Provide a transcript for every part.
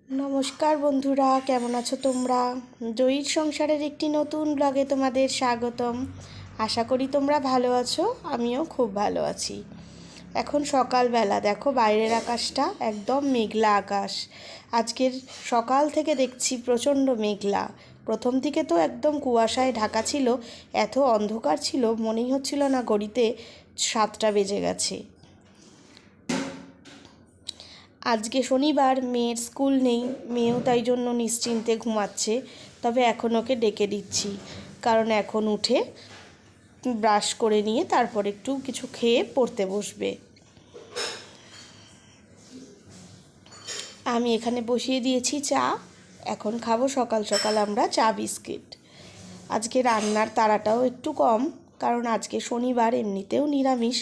নমস্কার বন্ধুরা, কেমন আছো তোমরা? জয়ীর সংসারের একটি নতুন ব্লগে তোমাদের স্বাগতম। আশা করি তোমরা ভালো আছো, আমিও খুব ভালো আছি। এখন সকালবেলা, দেখো বাইরের আকাশটা একদম মেঘলা আকাশ। আজকের সকাল থেকে দেখছি প্রচণ্ড মেঘলা। প্রথম দিকে তো একদম কুয়াশায় ঢাকা ছিল, এত অন্ধকার ছিল মনেই হচ্ছিল না ঘড়িতে 7টা বেজে গেছে। আজকে শনিবার, মেয়ের স্কুল নেই, মেয়েও তাই জন্য নিশ্চিন্তে ঘুমাচ্ছে। তবে এখন ওকে ডেকে দিচ্ছি, কারণ এখন উঠে ব্রাশ করে নিয়ে তারপর একটু কিছু খেয়ে পড়তে বসবে। আমি এখানে বসিয়ে দিয়েছি চা, এখন খাবো সকাল সকাল আমরা চা বিস্কিট। আজকে রান্নার তাড়াটাও একটু কম, কারণ আজকে শনিবার, এমনিতেও নিরামিষ,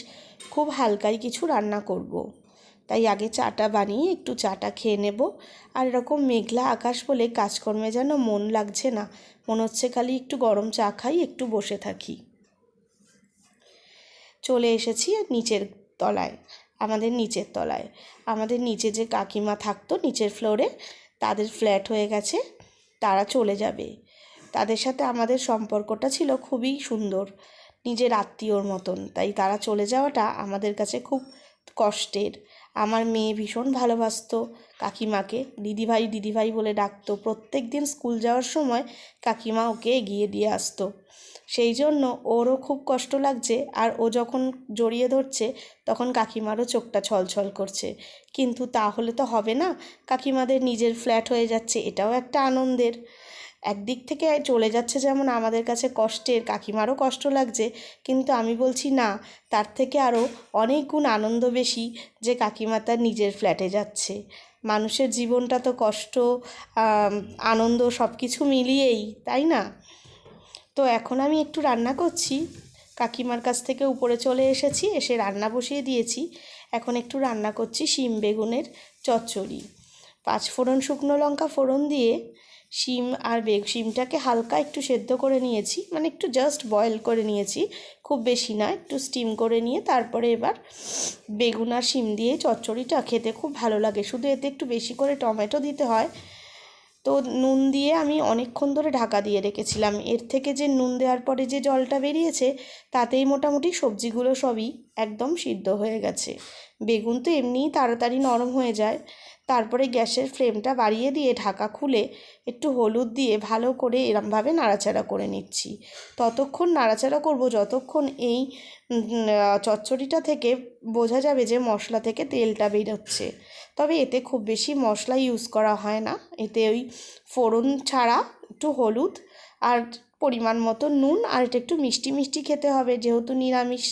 খুব হালকাই কিছু রান্না করব। তাই আগে চাটা বানিয়ে একটু চাটা খেয়ে নেব। আর এরকম মেঘলা আকাশ বলে কাজকর্মে যেন মন লাগছে না, মনে হচ্ছে খালি একটু গরম চা খাই, একটু বসে থাকি। চলে এসেছি নিচের তলায়, নিচের তলায় আমাদের নিচে যে কাকিমা থাকতো নিচের ফ্লোরে, তাদের ফ্ল্যাট হয়ে গেছে, তারা চলে যাবে। তাদের সাথে আমাদের সম্পর্কটা ছিল খুবই সুন্দর, নিজের আত্মীয়র মতন। তাই তারা চলে যাওয়াটা আমাদের কাছে খুব কষ্টের। আমার মেয়ে ভীষণ ভালোবাসতো কাকিমাকে, দিদিভাই দিদিভাই বলে ডাকতো। প্রত্যেক দিন স্কুল যাওয়ার সময় কাকিমা ওকে এগিয়ে দিয়ে আসতো। সেই জন্য ওরও খুব কষ্ট লাগছে, আর ও যখন জড়িয়ে ধরছে তখন কাকিমারও চোখটা ছলছল করছে। কিন্তু তাহলে তো হবে না, কাকিমাদের নিজের ফ্ল্যাট হয়ে যাচ্ছে, এটাও একটা আনন্দের। একদিক থেকে চলে যাচ্ছে যেমন আমাদের কাছে কষ্টের, কাকিমারও কষ্ট লাগছে, কিন্তু আমি বলছি না, তার থেকে আরও অনেক গুণ আনন্দ বেশি যে কাকিমা তার নিজের ফ্ল্যাটে যাচ্ছে। মানুষের জীবনটা তো কষ্ট, আনন্দ সব কিছু মিলিয়েই, তাই না? তো এখন আমি একটু রান্না করছি, কাকিমার কাছ থেকে উপরে চলে এসেছি, এসে রান্না বসিয়ে দিয়েছি। এখন একটু রান্না করছি শিম বেগুনের চচ্চড়ি। 5 ফোড়ন শুকনো লঙ্কা ফোড়ন দিয়ে শিম আর শিমটাকে হালকা একটু সেদ্ধ করে নিয়েছি, মানে একটু জাস্ট বয়েল করে নিয়েছি, খুব বেশি না, একটু স্টিম করে নিয়ে তারপরে এবার বেগুন আর শিম দিয়ে চচ্চড়িটা খেতে খুব ভালো লাগে। শুধু এতে একটু বেশি করে টমেটো দিতে হয়। তো নুন দিয়ে আমি অনেকক্ষণ ধরে ঢাকা দিয়ে রেখেছিলাম। এর থেকে যে নুন দেওয়ার পরে যে জলটা বেরিয়েছে, তাতেই মোটামুটি সবজিগুলো সবই একদম সিদ্ধ হয়ে গেছে। বেগুন তো এমনিই তাড়াতাড়ি নরম হয়ে যায়। তারপরে গ্যাসের ফ্লেমটা বাড়িয়ে দিয়ে ঢাকা খুলে একটু হলুদ দিয়ে ভালো করে এরমভাবে নাড়াচাড়া করে নিচ্ছি। ততক্ষণ নাড়াচাড়া করব যতক্ষণ এই চচ্চড়িটা থেকে বোঝা যাবে যে মশলা থেকে তেলটা বেরোচ্ছে। তবে এতে খুব বেশি মশলা ইউজ করা হয় না, এতে ওই ফোড়ন ছাড়া একটু হলুদ আর পরিমাণ মতো নুন, আর এটা একটু মিষ্টি মিষ্টি খেতে হবে যেহেতু নিরামিষ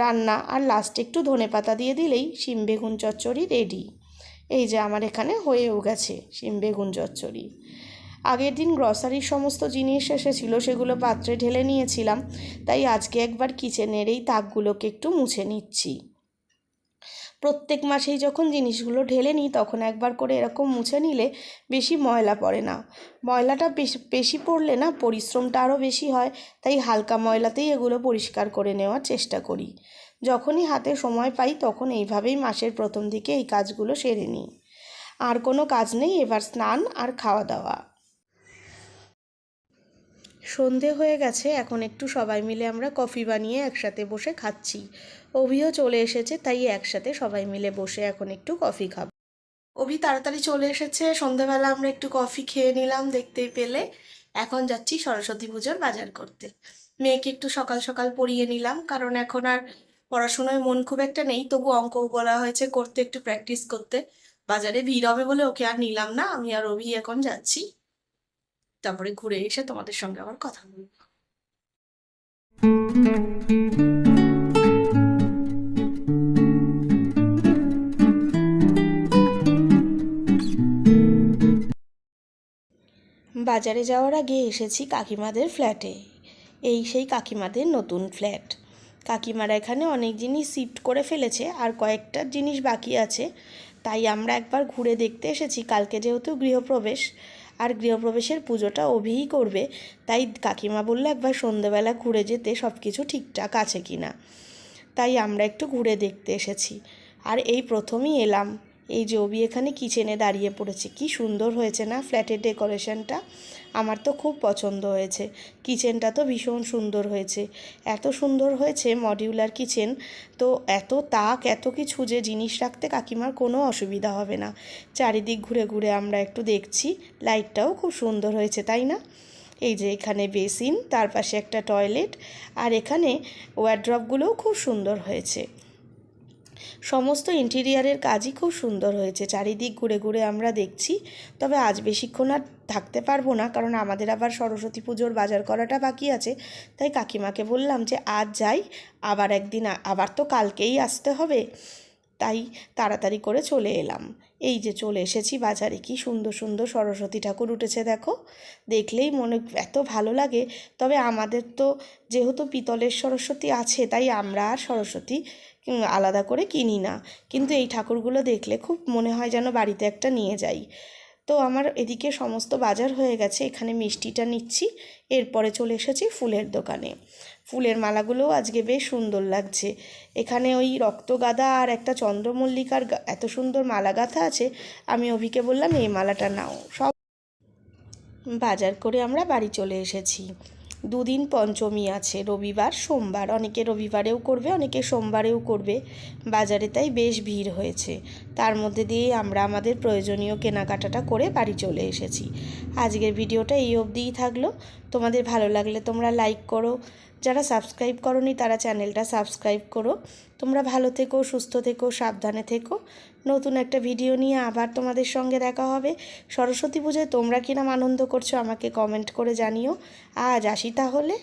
রান্না। আর লাস্টে একটু ধনেপাতা দিয়ে দিলেই শিম বেগুন চচ্চড়ি রেডি। এই যে আমার এখানে হয়েও গেছে শিম বেগুন চচ্চড়ি। আগের দিন গ্রসারির সমস্ত জিনিস এসেছিলো, সেগুলো পাত্রে ঢেলে নিয়েছিলাম, তাই আজকে একবার কিচেনের এই তাকগুলোকে একটু মুছে নিচ্ছি। প্রত্যেক মাসেই যখন জিনিসগুলো ঢেলে নিই তখন একবার করে এরকম মুছে নিলে বেশি ময়লা পড়ে না। ময়লাটা বেশি পড়লে না পরিশ্রমটা আরও বেশি হয়, তাই হালকা ময়লাতেই এগুলো পরিষ্কার করে নেওয়ার চেষ্টা করি। যখনই হাতে সময় পাই তখন এইভাবেই মাসের প্রথম দিকে এই কাজগুলো সেরে নিই। আর কোনো কাজ নেই, এবার স্নান আর খাওয়া দাওয়া। সন্ধে হয়ে গেছে, এখন একটু সবাই মিলে আমরা কফি বানিয়ে একসাথে বসে খাচ্ছি। অভিও চলে এসেছে, তাই একসাথে সবাই মিলে বসে এখন একটু কফি খাবো। অভি তাড়াতাড়ি চলে এসেছে, সন্ধ্যাবেলা আমরা একটু কফি খেয়ে নিলাম দেখতেই পেলে। এখন যাচ্ছি সরস্বতী পুজোর বাজার করতে। মেয়েকে একটু সকাল সকাল পড়িয়ে নিলাম, কারণ এখন আর পড়াশোনায় মন খুব একটা নেই, তবু অঙ্ক বলা হয়েছে করতে, একটু প্র্যাকটিস করতে। বাজারে ভিড় হবে বলে ওকে আর নিলাম না, আমি আর অভি এখন যাচ্ছি। তারপরে ঘুরে এসে তোমাদের সঙ্গে আবার কথা বলবো। বাজারে যাওয়ার আগে এসেছি কাকিমাদের ফ্ল্যাটে। এই সেই কাকিমাদের নতুন ফ্ল্যাট। কাকিমারা এখানে অনেক জিনিস শিফট করে ফেলেছে, আর কয়েকটা জিনিস বাকি আছে, তাই আমরা একবার ঘুরে দেখতে এসেছি। কালকে যেহেতু গৃহপ্রবেশ, আর গৃহপ্রবেশের পুজোটা অভিই করবে, তাই কাকিমা বললো একবার সন্ধেবেলা ঘুরে যেতে, সব কিছু ঠিকঠাক আছে কি না। তাই আমরা একটু ঘুরে দেখতে এসেছি। আর এই প্রথমই এলাম, এই যে অবি এখানে কিচেনে দাঁড়িয়ে পড়েছে। কি সুন্দর হয়েছে না ফ্ল্যাটের ডেকোরেশনটা? আমার তো খুব পছন্দ হয়েছে। কিচেনটা তো ভীষণ সুন্দর হয়েছে, এত সুন্দর হয়েছে মডিউলার কিচেন। তো এত তাক, এত কিছু যে জিনিস রাখতে কাকিমার কোনো অসুবিধা হবে না। চারিদিক ঘুরে ঘুরে আমরা একটু দেখছি। লাইটটাও খুব সুন্দর হয়েছে, তাই না? এই যে এখানে বেসিন, তার পাশে একটা টয়লেট, আর এখানে ওয়ারড্রপগুলোও খুব সুন্দর হয়েছে। সমস্ত ইন্টেরিয়ারের কাজই খুব সুন্দর হয়েছে। চারিদিক ঘুরে ঘুরে আমরা দেখছি। তবে আজ বেশিক্ষণ আর থাকতে পারবো না, কারণ আমাদের আবার সরস্বতী পুজোর বাজার করাটা বাকি আছে। তাই কাকিমাকে বললাম যে আজ যাই, আবার একদিন, আবার তো কালকেই আসতে হবে। তাই তাড়াতাড়ি করে চলে এলাম। এই যে চলে এসেছি বাজারে। কি সুন্দর সুন্দর সরস্বতী ঠাকুর উঠেছে দেখো, দেখলেই মনে এত ভালো লাগে। তবে আমাদের তো যেহেতু পিতলের সরস্বতী আছে, তাই আমরা আর সরস্বতী আলাদা করে কিনি না। কিন্তু এই ঠাকুরগুলো দেখলে খুব মনে হয় যেন বাড়িতে একটা নিয়ে যাই। তো আমার এদিকে সমস্ত বাজার হয়ে গেছে। এখানে মিষ্টিটা নিচ্ছি, এরপরে চলে এসেছি ফুলের দোকানে। ফুলের মালাগুলোও আজকে বেশ সুন্দর লাগছে। এখানে ওই রক্তগাঁদা আর একটা চন্দ্রমল্লিকার এত সুন্দর মালা গাঁথা আছে। আমি অভিকে বললাম এই মালাটা নাও। সব বাজার করে আমরা বাড়ি চলে এসেছি। দুদিন পঞ্চমী আছে, রবিবার সোমবার। অনেকে রবিবারেও করবে, অনেকে সোমবারেও করবে বাজারে, তাই বেশ ভিড় হয়েছে। তার মধ্যে দিয়েই আমরা আমাদের প্রয়োজনীয় কেনাকাটাটা করে বাড়ি চলে এসেছি। আজকের ভিডিওটা এই অবধিই থাকলো। তোমাদের ভালো লাগলে তোমরা লাইক করো, যারা সাবস্ক্রাইব করোনি তারা চ্যানেলটা সাবস্ক্রাইব করো। তোমরা ভালো থেকো, সুস্থ থেকো, সাবধানে থেকো। নতুন একটা ভিডিও নিয়ে আবার তোমাদের সঙ্গে দেখা হবে। সরস্বতী পুজোয় তোমরা কিরম আনন্দ করছো আমাকে কমেন্ট করে জানিও। আজ আসি তাহলে,